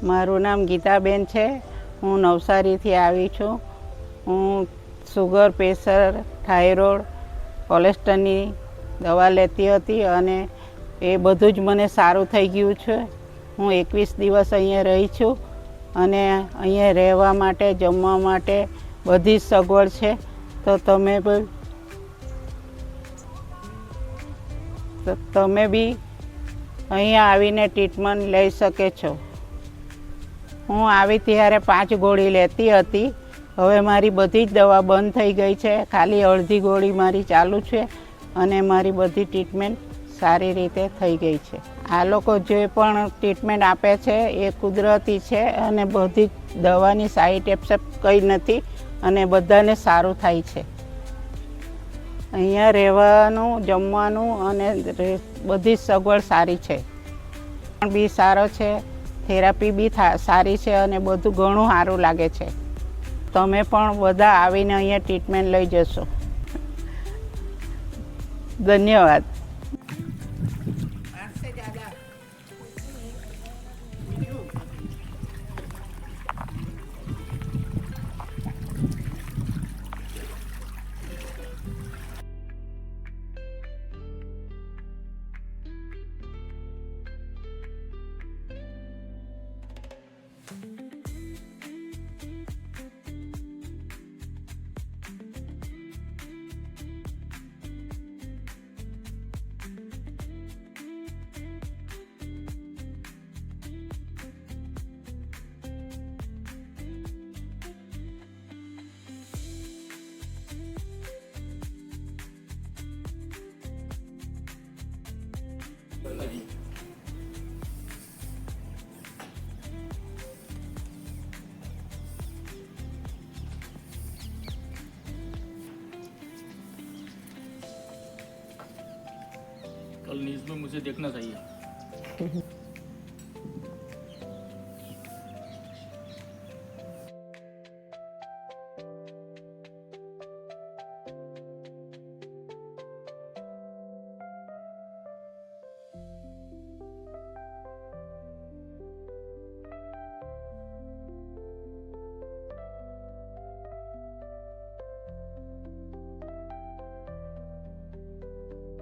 મારું નામ ગીતાબેન છે. હું નવસારીથી આવી છું. હું સુગર, પ્રેશર, થાઇરોઇડ, કોલેસ્ટ્રોલની દવા લેતી હતી અને એ બધું જ મને સારું થઈ ગયું છે. હું 21 દિવસ અહીંયા રહી છું અને અહીંયા રહેવા માટે, જમવા માટે બધી જ સગવડ છે. તો તમે બી અહીંયા આવીને ટ્રીટમેન્ટ લઈ શકે છો. હું આવી ત્યારે 5 ગોળી લેતી હતી. હવે મારી બધી જ દવા બંધ થઈ ગઈ છે. ખાલી અડધી ગોળી મારી ચાલુ છે અને મારી બધી ટ્રીટમેન્ટ સારી રીતે થઈ ગઈ છે. આ લોકો જે પણ ટ્રીટમેન્ટ આપે છે એ કુદરતી છે અને બધી દવાની સાઈડ ઇફેક્ટ કંઈ નથી અને બધાને સારું થાય છે. અહીંયા રહેવાનું, જમવાનું અને બધી જ સગવડ સારી છે. બી સારો છે, થેરાપી બી સારી છે અને બધું ઘણું સારું લાગે છે. તમે પણ બધા આવીને અહીંયા ટ્રીટમેન્ટ લઈ જશો. ધન્યવાદ. कल न्यूज़ में मुझे देखना चाहिए।